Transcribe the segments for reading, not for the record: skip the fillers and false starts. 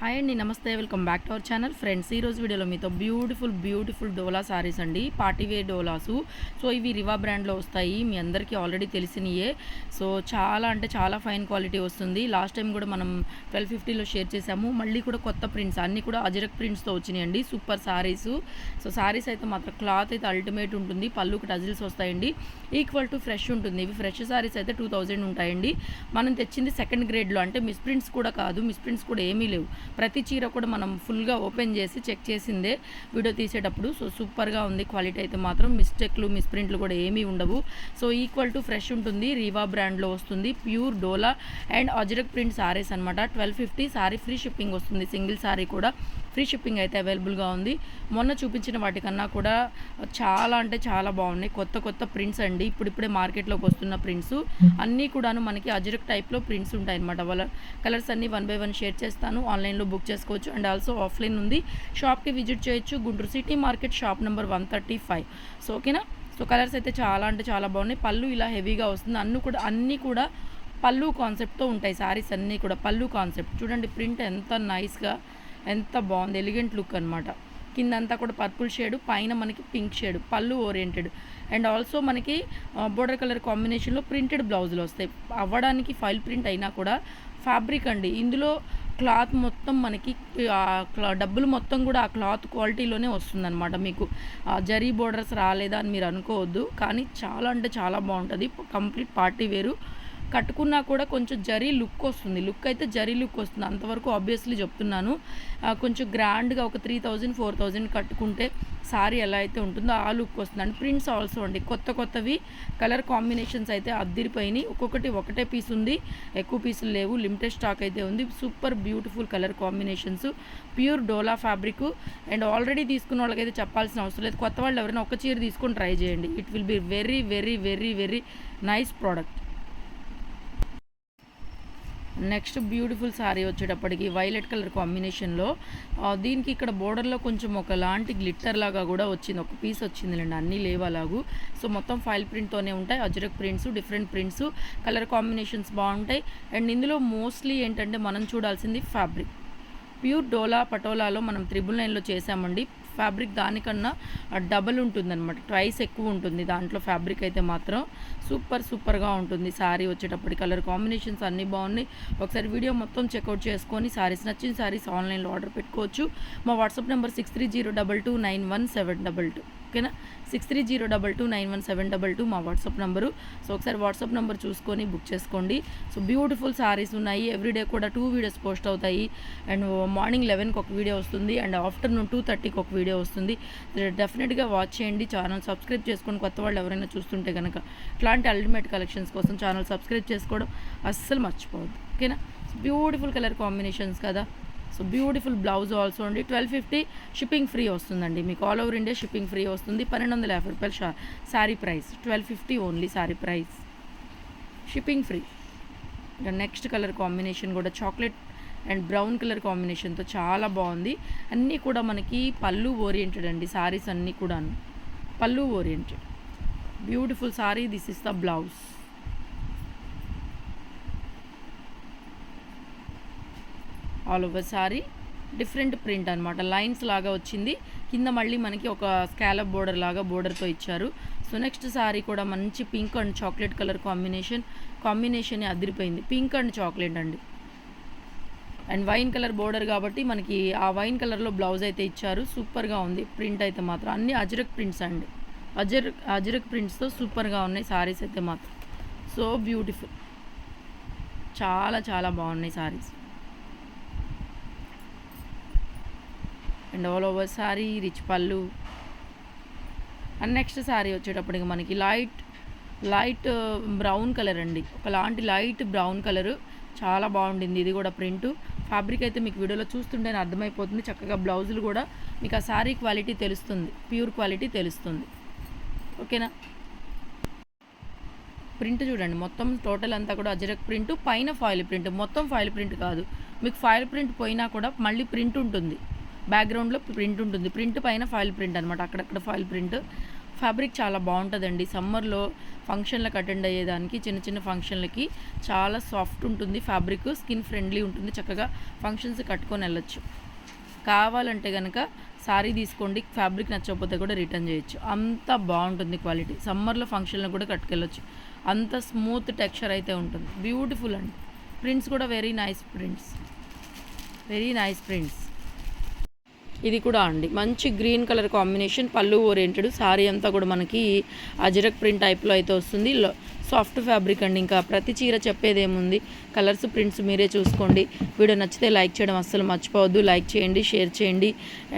Hi అండి, నమస్తే. Welcome back to our channel. Friends, ఈరోజు వీడియోలో మీతో బ్యూటిఫుల్ డోలా సారీస్ అండి, పార్టీవేర్ డోలాసు. సో ఇవి రివా బ్రాండ్లో వస్తాయి, మీ అందరికీ ఆల్రెడీ తెలిసినయే. సో చాలా అంటే చాలా ఫైన్ క్వాలిటీ వస్తుంది. లాస్ట్ టైం కూడా మనం 1250లో షేర్ చేసాము. మళ్ళీ కూడా కొత్త ప్రింట్స్ అన్నీ కూడా అజరక్ ప్రింట్స్తో వచ్చినాయండి. సూపర్ సారీసు. సో సారీస్ అయితే మాత్రం క్లాత్ అయితే అల్టిమేట్ ఉంటుంది. పళ్ళుకి టజిల్స్ వస్తాయండి, ఈక్వల్ టు ఫ్రెష్ ఉంటుంది. ఇవి ఫ్రెష్ సారీస్ అయితే 2000 ఉంటాయండి. మనం తెచ్చింది సెకండ్ గ్రేడ్లో, అంటే మిస్ ప్రింట్స్ కూడా కాదు, మిస్ ప్రింట్స్ కూడా ఏమీ లేవు. ప్రతి చీర కూడా మనం ఫుల్గా ఓపెన్ చేసి చెక్ చేసిందే వీడియో తీసేటప్పుడు. సో సూపర్గా ఉంది క్వాలిటీ అయితే మాత్రం. మిస్టేక్లు మిస్ప్రింట్లు కూడా ఏమీ ఉండవు. సో ఈక్వల్ టు ఫ్రెష్ ఉంటుంది. రీవా బ్రాండ్లో వస్తుంది. Pure dola and ajrakh print saris అనమాట. 1250 సారీ ఫ్రీ షిప్పింగ్ వస్తుంది. సింగిల్ సారీ కూడా ఫ్రీ షిప్పింగ్ అయితే అవైలబుల్గా ఉంది. మొన్న చూపించిన వాటికన్నా కూడా చాలా అంటే చాలా బాగున్నాయి. కొత్త ప్రింట్స్ అండి, ఇప్పుడిప్పుడే మార్కెట్లోకి వస్తున్న ప్రింట్స్ అన్నీ కూడాను మనకి అజరక్ టైప్లో ప్రింట్స్ ఉంటాయి అనమాట. వాళ్ళ కలర్స్ అన్నీ 1 by 1 షేర్ చేస్తాను. ఆన్లైన్లో బుక్ చేసుకోవచ్చు అండ్ ఆల్సో ఆఫ్లైన్ ఉంది. షాప్కి విజిట్ చేయొచ్చు. Guntur city market, shop number 135. So ఓకేనా. సో కలర్స్ అయితే చాలా అంటే చాలా బాగున్నాయి. పళ్ళు ఇలా హెవీగా వస్తుంది. అన్నీ కూడా పళ్ళు కాన్సెప్ట్తో ఉంటాయి సారీస్ అన్నీ కూడా. పళ్ళు కాన్సెప్ట్ చూడండి, ప్రింట్ ఎంత నైస్గా, ఎంత బాగుంది. ఎలిగెంట్ లుక్ అనమాట. కిందంతా కూడా పర్పుల్ షేడ్, పైన మనకి పింక్ షేడ్, పళ్ళు ఓరియంటెడ్ అండ్ ఆల్సో మనకి బోర్డర్ కలర్ కాంబినేషన్లో ప్రింటెడ్ బ్లౌజులు వస్తాయి. అవ్వడానికి ఫైల్ ప్రింట్ అయినా కూడా ఫ్యాబ్రిక్ అండి. ఇందులో క్లాత్ మొత్తం మనకి డబ్బులు మొత్తం కూడా ఆ క్లాత్ క్వాలిటీలోనే వస్తుందన్నమాట. మీకు జరీ బోర్డర్స్ రాలేదా అని మీరు అనుకోవద్దు, కానీ చాలా అంటే చాలా బాగుంటుంది. కంప్లీట్ పార్టీ వేరు. కట్టుకున్నా కూడా కొంచెం జరీ లుక్ వస్తుంది. లుక్ అయితే జరీ లుక్ వస్తుంది, అంతవరకు ఆబ్వియస్లీ చెప్తున్నాను. కొంచెం గ్రాండ్గా ఒక 3000 4000 కట్టుకుంటే సారీ ఎలా అయితే ఉంటుందో ఆ లుక్ వస్తుంది. అండ్ ప్రింట్స్ ఆల్సో అండి కొత్తవి కలర్ కాంబినేషన్స్ అయితే అద్దిరిపోయినాయి. ఒక్కొక్కటి ఒకటే పీస్ ఉంది, ఎక్కువ పీసులు లేవు. లిమిటెడ్ స్టాక్ అయితే ఉంది. Super beautiful colour combinations, pure dola fabric. And already తీసుకున్న వాళ్ళకైతే చెప్పాల్సిన అవసరం లేదు. కొత్త వాళ్ళు ఎవరైనా ఒక చీర తీసుకొని ట్రై చేయండి. It will be very very very very nice product. Next beautiful sari వచ్చేటప్పటికి వైలెట్ కలర్ కాంబినేషన్లో, దీనికి ఇక్కడ బోర్డర్లో కొంచెం ఒకలాంటి గ్లిట్టర్ లాగా కూడా వచ్చింది. ఒక పీస్ వచ్చిందిలేండి, అన్నీ లేవు అలాగూ. సో మొత్తం ఫైల్ ప్రింట్తోనే ఉంటాయి. Ajrakh prints, different prints, colour combinations బాగుంటాయి. అండ్ ఇందులో మోస్ట్లీ ఏంటంటే మనం చూడాల్సింది ఫ్యాబ్రిక్. ప్యూర్ డోలా పటోలాలో మనం 999లో చేసామండి. ఫ్యాబ్రిక్ దానికన్నా డబల్ ఉంటుందన్నమాట, ట్వైస్ ఎక్కువ ఉంటుంది దాంట్లో ఫ్యాబ్రిక్ అయితే మాత్రం. సూపర్గా ఉంటుంది శారీ వచ్చేటప్పటి. కలర్ కాంబినేషన్స్ అన్నీ బాగున్నాయి. ఒకసారి వీడియో మొత్తం చెక్అవుట్ చేసుకొని సారీస్ నచ్చిన సారీస్ ఆన్లైన్లో ఆర్డర్ పెట్టుకోవచ్చు. మా వాట్సాప్ నెంబర్ 6302291722. ఓకేనా. 6302291722 మా వాట్సాప్ నెంబరు. సో ఒకసారి వాట్సాప్ నెంబర్ చూసుకొని బుక్ చేసుకోండి. సో బ్యూటిఫుల్ సారీస్ ఉన్నాయి. ఎవ్రీడే కూడా 2 వీడియోస్ పోస్ట్ అవుతాయి. అండ్ మార్నింగ్ 11కి ఒక వీడియో వస్తుంది అండ్ ఆఫ్టర్నూన్ 2:30కి ఒక వీడియో వస్తుంది. డెఫినెట్గా వాచ్ చేయండి. ఛానల్ సబ్స్క్రైబ్ చేసుకొని కొత్త వాళ్ళు ఎవరైనా చూస్తుంటే కనుక ఇట్లాంటి అల్టిమేట్ కలెక్షన్స్ కోసం ఛానల్ సబ్స్క్రైబ్ చేసుకోవడం అస్సలు మర్చిపోవద్దు. ఓకేనా. బ్యూటిఫుల్ కలర్ కాంబినేషన్స్ కదా. సో బ్యూటిఫుల్ బ్లౌజ్ ఆల్సో అండి. 1250 షిప్పింగ్ ఫ్రీ వస్తుందండి మీకు. All over India shipping free వస్తుంది. 1250 రూపాయలు sari price. 1250 only sari price, shipping free. Next colour combination కూడా చాక్లెట్ అండ్ బ్రౌన్ కలర్ కాంబినేషన్తో చాలా బాగుంది. అన్నీ కూడా మనకి పళ్ళు ఓరియంటెడ్ అండి. సారీస్ అన్నీ కూడా పళ్ళు oriented. Beautiful sorry. This is the blouse. All over sorry different print అనమాట. లైన్స్ లాగా వచ్చింది. కింద మళ్ళీ మనకి ఒక స్కాలప్ బోర్డర్ లాగా బోర్డర్తో ఇచ్చారు. సో నెక్స్ట్ సారీ కూడా మంచి pink and chocolate colour combination అదిరిపోయింది. పింక్ అండ్ చాక్లెట్ అండి. అండ్ వైన్ కలర్ బోర్డర్ కాబట్టి మనకి ఆ వైన్ కలర్లో బ్లౌజ్ అయితే ఇచ్చారు. సూపర్గా ఉంది ప్రింట్ అయితే మాత్రం. అన్ని అజరక్ ప్రింట్స్ అండి. అజరక్ ప్రింట్స్తో సూపర్గా ఉన్నాయి సారీస్ అయితే మాత్రం. సో బ్యూటిఫుల్, చాలా బాగున్నాయి saris. And all over sorry rich పళ్ళు. అండ్ నెక్స్ట్ సారీ వచ్చేటప్పటికి మనకి లైట్ బ్రౌన్ కలర్ అండి. ఒకలాంటి లైట్ బ్రౌన్ కలరు, చాలా బాగుండింది. ఇది కూడా ప్రింట్. ఫ్యాబ్రిక్ అయితే మీకు వీడియోలో చూస్తుంటేనే అర్థమైపోతుంది. చక్కగా బ్లౌజులు కూడా మీకు ఆ శారీ క్వాలిటీ తెలుస్తుంది, ప్యూర్ క్వాలిటీ తెలుస్తుంది. ఓకేనా. ప్రింట్ చూడండి, మొత్తం టోటల్ అంతా కూడా అజరక్ ప్రింట్, పైన ఫాయిల్ ప్రింట్. మొత్తం ఫాయిల్ ప్రింట్ కాదు, మీకు ఫాయిల్ ప్రింట్ పోయినా కూడా మళ్ళీ ప్రింట్ ఉంటుంది. బ్యాక్గ్రౌండ్లో ప్రింట్ ఉంటుంది. ప్రింట్ పైన ఫాయిల్ ప్రింట్ అనమాట. అక్కడక్కడ ఫాయిల్ ప్రింట్. ఫ్యాబ్రిక్ చాలా బాగుంటుందండి. సమ్మర్లో ఫంక్షన్లకు అటెండ్ అయ్యేదానికి, చిన్న చిన్న ఫంక్షన్లకి చాలా సాఫ్ట్ ఉంటుంది ఫ్యాబ్రిక్, స్కిన్ ఫ్రెండ్లీ ఉంటుంది. చక్కగా ఫంక్షన్స్ కట్టుకొని వెళ్ళొచ్చు. కావాలంటే కనుక సారీ తీసుకోండి, ఫ్యాబ్రిక్ నచ్చకపోతే కూడా రిటర్న్ చేయొచ్చు. అంత బాగుంటుంది క్వాలిటీ. సమ్మర్లో ఫంక్షన్లకు కూడా కట్టుకెళ్ళొచ్చు. అంత స్మూత్ టెక్స్చర్ అయితే ఉంటుంది. బ్యూటిఫుల్ అండి. ప్రింట్స్ కూడా వెరీ నైస్ ప్రింట్స్. ఇది కూడా అండి మంచి గ్రీన్ కలర్ కాంబినేషన్, పళ్ళు ఓరియంటెడ్. సారీ అంతా కూడా మనకి అజరక్ ప్రింట్ టైప్లో అయితే వస్తుంది. సాఫ్ట్ ఫ్యాబ్రిక్ అండి. ఇంకా ప్రతి చీర చెప్పేది ఏముంది, కలర్స్ ప్రింట్స్ మీరే చూసుకోండి. వీడియో నచ్చితే లైక్ చేయడం అస్సలు మర్చిపోవద్దు. లైక్ చేయండి, షేర్ చేయండి,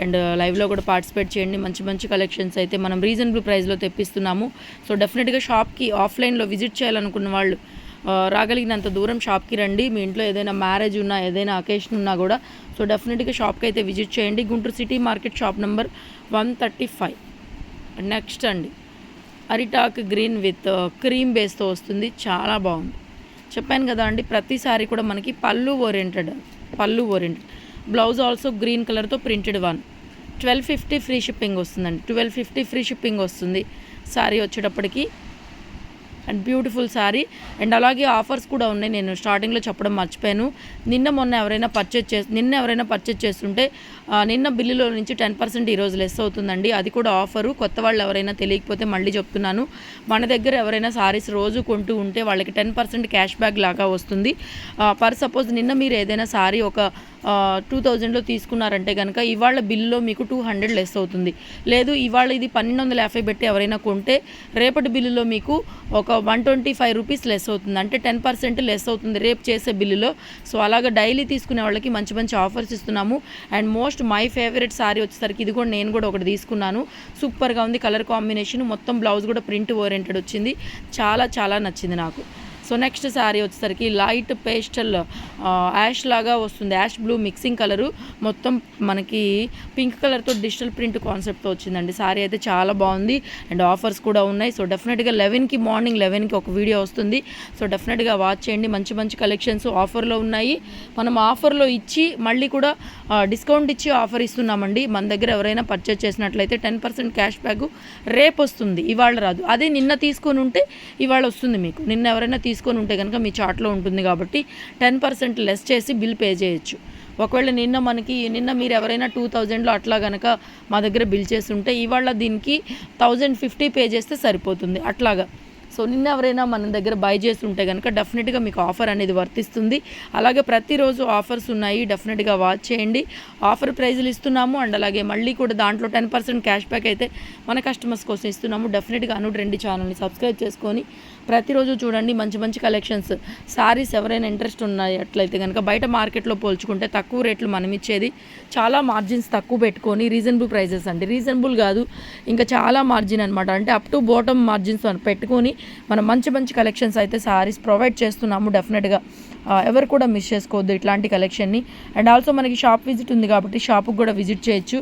అండ్ లైవ్లో కూడా పార్టిసిపేట్ చేయండి. మంచి మంచి కలెక్షన్స్ అయితే మనం రీజనబుల్ ప్రైస్లో తెప్పిస్తున్నాము. సో డెఫినెట్గా షాప్కి ఆఫ్లైన్లో విజిట్ చేయాలనుకున్న వాళ్ళు రాగలిగినంత దూరం షాప్కి రండి. మీ ఇంట్లో ఏదైనా మ్యారేజ్ ఉన్నా, ఏదైనా అకేషన్ ఉన్నా కూడా సో డెఫినెట్గా షాప్కి అయితే విజిట్ చేయండి. Guntur city market, shop number 135. Next అండి అరిటాక్ గ్రీన్ విత్ క్రీమ్ బేస్తో వస్తుంది. చాలా బాగుంది. చెప్పాను కదా అండి, ప్రతిసారి కూడా మనకి పళ్ళు ఓరియంటెడ్. బ్లౌజ్ ఆల్సో గ్రీన్ కలర్తో ప్రింటెడ్ 1250 ఫ్రీ షిప్పింగ్ వస్తుందండి. 1250 ఫ్రీ షిప్పింగ్ వస్తుంది సారీ వచ్చేటప్పటికి. And beautiful sari. అండ్ అలాగే ఆఫర్స్ కూడా ఉన్నాయి. నేను స్టార్టింగ్లో చెప్పడం మర్చిపోయాను. నిన్న ఎవరైనా పర్చేజ్ చేస్తుంటే నిన్న బిల్లులో నుంచి 10% ఈరోజు లెస్ అవుతుందండి. అది కూడా ఆఫరు. కొత్త వాళ్ళు ఎవరైనా తెలియకపోతే మళ్ళీ చెప్తున్నాను, మన దగ్గర ఎవరైనా సారీస్ రోజు కొంటూ ఉంటే వాళ్ళకి 10% క్యాష్ బ్యాక్ లాగా వస్తుంది. పర్ సపోజ్ నిన్న మీరు ఏదైనా సారీ ఒక 2000లో తీసుకున్నారంటే కనుక ఇవాళ బిల్లులో మీకు 200 లెస్ అవుతుంది. లేదు ఇవాళ ఇది 1250 పెట్టి ఎవరైనా కొంటే రేపటి బిల్లులో మీకు ఒక 125 రూపీస్ లెస్ అవుతుంది. అంటే 10% లెస్ అవుతుంది రేపు చేసే బిల్లులో. సో అలాగా డైలీ తీసుకునే వాళ్ళకి మంచి మంచి ఆఫర్స్ ఇస్తున్నాము. And most my favourite sorry వచ్చేసరికి ఇది కూడా నేను కూడా ఒకటి తీసుకున్నాను. సూపర్గా ఉంది కలర్ కాంబినేషన్. మొత్తం బ్లౌజ్ కూడా ప్రింట్ ఓరియంటెడ్ వచ్చింది. చాలా చాలా నచ్చింది నాకు. సో నెక్స్ట్ శారీ వచ్చేసరికి లైట్ పేస్టల్ యాష్ లాగా వస్తుంది. యాష్ బ్లూ మిక్సింగ్ కలరు, మొత్తం మనకి పింక్ కలర్తో డిజిటల్ ప్రింట్ కాన్సెప్ట్తో వచ్చిందండి. శారీ అయితే చాలా బాగుంది. అండ్ ఆఫర్స్ కూడా ఉన్నాయి. సో డెఫినెట్గా మార్నింగ్ 11కి ఒక వీడియో వస్తుంది. సో డెఫినెట్గా వాచ్ చేయండి. మంచి మంచి కలెక్షన్స్ ఆఫర్లో ఉన్నాయి. మనం ఆఫర్లో ఇచ్చి మళ్ళీ కూడా డిస్కౌంట్ ఇచ్చి ఆఫర్ ఇస్తున్నామండి. మన దగ్గర ఎవరైనా పర్చేజ్ చేసినట్లయితే 10% క్యాష్ బ్యాక్ రేపు వస్తుంది, ఇవాళ రాదు. అదే నిన్న తీసుకొని ఉంటే ఇవాళ వస్తుంది మీకు. నిన్న ఎవరైనా తీసుకొని ఉంటే కనుక మీ చార్ట్లో ఉంటుంది కాబట్టి 10% లెస్ చేసి బిల్ పే చేయొచ్చు. ఒకవేళ నిన్న మీరు ఎవరైనా 2000లో అట్లా కనుక మా దగ్గర బిల్ చేసి ఉంటే ఇవాళ దీనికి 1050 పే చేస్తే సరిపోతుంది అట్లాగా. సో నిన్న ఎవరైనా మన దగ్గర బై చేసి ఉంటే కనుక డెఫినెట్గా మీకు ఆఫర్ అనేది వర్తిస్తుంది. అలాగే ప్రతిరోజు ఆఫర్స్ ఉన్నాయి, డెఫినెట్గా వాచ్ చేయండి. ఆఫర్ ప్రైజులు ఇస్తున్నాము. అండ్ అలాగే మళ్ళీ కూడా దాంట్లో 10% క్యాష్ బ్యాక్ అయితే మన కస్టమర్స్ కోసం ఇస్తున్నాము. డెఫినెట్గా అనుడ్ ఛానల్ని సబ్స్క్రైబ్ చేసుకొని ప్రతిరోజు చూడండి. మంచి మంచి కలెక్షన్స్. సారీస్ ఎవరైనా ఇంట్రెస్ట్ ఉన్నాయి అట్లయితే కనుక బయట మార్కెట్లో పోల్చుకుంటే తక్కువ రేట్లు మనం ఇచ్చేది. చాలా మార్జిన్స్ తక్కువ పెట్టుకొని రీజనబుల్ ప్రైజెస్ అండి. రీజనబుల్ కాదు, ఇంకా చాలా మార్జిన్ అనమాట. అంటే అప్ టు బాటమ్ మార్జిన్స్ పెట్టుకొని మనం మంచి మంచి కలెక్షన్స్ అయితే సారీస్ ప్రొవైడ్ చేస్తున్నాము. డెఫినెట్గా ఎవరు కూడా మిస్ చేసుకోవద్దు ఇట్లాంటి కలెక్షన్ని. అండ్ ఆల్సో మనకి షాప్ విజిట్ ఉంది కాబట్టి షాప్కి కూడా విజిట్ చేయొచ్చు.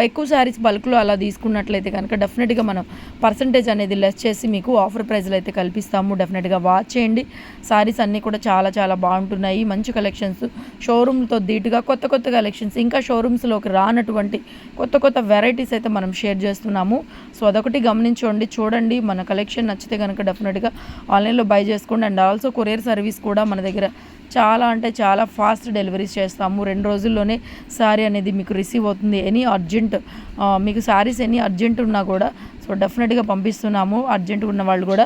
ఎక్కువ సారీస్ బల్క్లో అలా తీసుకున్నట్లయితే కనుక డెఫినెట్గా మనం పర్సంటేజ్ అనేది లెస్ చేసి మీకు ఆఫర్ ప్రైజ్లు అయితే కల్పిస్తాము. డెఫినెట్గా వాచ్ చేయండి. సారీస్ అన్నీ కూడా చాలా చాలా బాగుంటున్నాయి. మంచి కలెక్షన్స్, షోరూమ్తో ధీటుగా కొత్త కొత్త కలెక్షన్స్, ఇంకా షోరూమ్స్లోకి రానటువంటి కొత్త కొత్త వెరైటీస్ అయితే మనం షేర్ చేస్తున్నాము. సో అదొకటి గమనించండి, చూడండి. మన కలెక్షన్ నచ్చితే కనుక డెఫినెట్గా ఆన్లైన్లో బై చేసుకోండి. అండ్ ఆల్సో కొరియర్ సర్వీస్ కూడా మన దగ్గర చాలా అంటే చాలా ఫాస్ట్ డెలివరీస్ చేస్తాము. 2 రోజుల్లోనే శారీ అనేది మీకు రిసీవ్ అవుతుంది. మీకు శారీస్ ఎనీ అర్జెంట్ ఉన్నా కూడా సో డెఫినెట్గా పంపిస్తున్నాము. అర్జెంట్ ఉన్న వాళ్ళు కూడా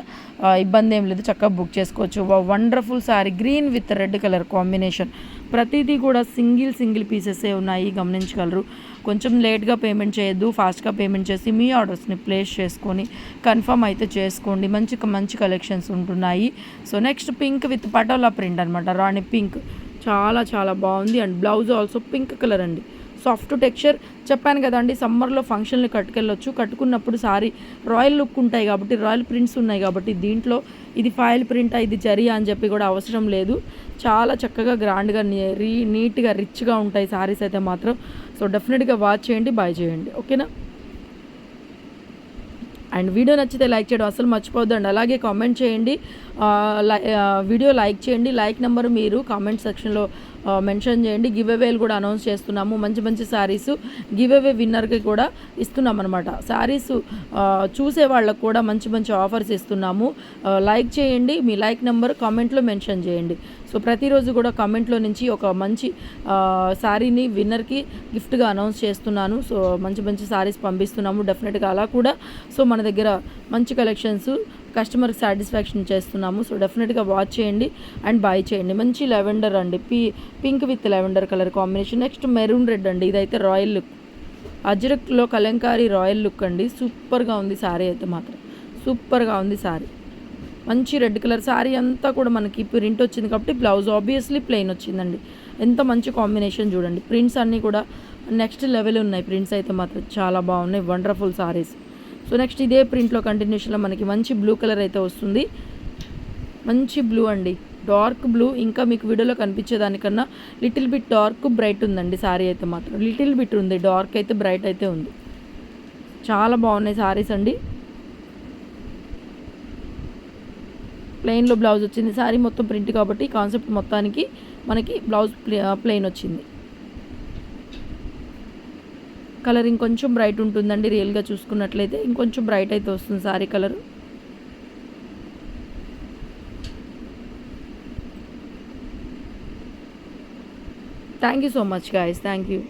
ఇబ్బంది ఏం లేదు, చక్కగా బుక్ చేసుకోవచ్చు. Wonderful sari green with red colour combination. ప్రతిదీ కూడా సింగిల్ పీసెసే ఉన్నాయి, గమనించగలరు. కొంచెం లేట్గా పేమెంట్ చేయొద్దు, ఫాస్ట్గా పేమెంట్ చేసి మీ ఆర్డర్స్ని ప్లేస్ చేసుకొని కన్ఫర్మ్ అయితే చేసుకోండి. మంచి కలెక్షన్స్ ఉంటున్నాయి. So next pink with Patola print అనమాట, రాణి పింక్. చాలా చాలా బాగుంది. And blouse also pink colour అండి. Soft texture. చెప్పాను కదండి, సమ్మర్లో ఫంక్షన్లు కట్టుకెళ్ళొచ్చు. కట్టుకున్నప్పుడు సారీ రాయల్ లుక్ ఉంటాయి కాబట్టి, రాయల్ ప్రింట్స్ ఉన్నాయి కాబట్టి దీంట్లో ఇది ఫాయిల్ ప్రింటా, ఇది జరియా అని చెప్పి కూడా అవసరం లేదు. చాలా చక్కగా గ్రాండ్గా నీట్గా రిచ్గా ఉంటాయి సారీస్ అయితే మాత్రం. సో డెఫినెట్గా వాచ్ చేయండి, బై చేయండి. ఓకేనా? అండ్ వీడియో నచ్చితే లైక్ చేయడం అసలు మర్చిపోద్దండి. అలాగే కామెంట్ చేయండి, వీడియో లైక్ చేయండి. లైక్ నెంబర్ మీరు కామెంట్ సెక్షన్లో మెన్షన్ చేయండి. గివ్ అవేలు కూడా అనౌన్స్ చేస్తున్నాము. మంచి మంచి శారీస్ గివ్ అవే విన్నర్కి కూడా ఇస్తున్నాం అనమాట. శారీస్ చూసే వాళ్ళకు కూడా మంచి మంచి ఆఫర్స్ ఇస్తున్నాము. లైక్ చేయండి, మీ లైక్ నెంబర్ కామెంట్లో మెన్షన్ చేయండి. సో ప్రతిరోజు కూడా కామెంట్లో నుంచి ఒక మంచి శారీని విన్నర్కి గిఫ్ట్గా అనౌన్స్ చేస్తున్నాను. సో మంచి మంచి శారీస్ పంపిస్తున్నాము డెఫినెట్గా అలా కూడా. సో మన దగ్గర మంచి కలెక్షన్స్ కస్టమర్కి సాటిస్ఫాక్షన్ చేస్తున్నాము. సో డెఫినెట్గా వాచ్ చేయండి అండ్ బై చేయండి. మంచి లెవెండర్ అండి, pink with lavender colour combination. Next maroon red అండి, ఇదైతే రాయల్ లుక్, అజ్రక్లో కలంకారీ రాయల్ లుక్ అండి. సూపర్గా ఉంది శారీ అయితే మాత్రం, సూపర్గా ఉంది శారీ. మంచి రెడ్ కలర్ శారీ అంతా కూడా మనకి ప్రింట్ వచ్చింది కాబట్టి బ్లౌజ్ ఆబ్వియస్లీ ప్లెయిన్ వచ్చిందండి. ఎంత మంచి కాంబినేషన్ చూడండి. ప్రింట్స్ అన్నీ కూడా నెక్స్ట్ లెవెల్ ఉన్నాయి. ప్రింట్స్ అయితే మాత్రం చాలా బాగున్నాయి, వండర్ఫుల్ సారీస్. సో నెక్స్ట్ ఇదే ప్రింట్లో కంటిన్యూషన్లో మనకి మంచి బ్లూ కలర్ అయితే వస్తుంది. మంచి బ్లూ అండి, డార్క్ బ్లూ. ఇంకా మీకు వీడియోలో కనిపించేదానికన్నా లిటిల్ బిట్ డార్క్ బ్రైట్ ఉందండి శారీ అయితే మాత్రం. లిటిల్ బిట్ ఉంది, డార్క్ అయితే బ్రైట్ అయితే ఉంది. చాలా బాగున్నాయి శారీస్ అండి. ప్లెయిన్లో బ్లౌజ్ వచ్చింది. శారీ మొత్తం ప్రింట్ కాబట్టి కాన్సెప్ట్ మొత్తానికి మనకి బ్లౌజ్ ప్లెయిన్ వచ్చింది. కలర్ ఇంకొంచెం బ్రైట్ ఉంటుందండి, రియల్గా చూసుకున్నట్లయితే ఇంకొంచెం బ్రైట్ అయితే వస్తుంది sari colour. Thank you so much guys, thank you.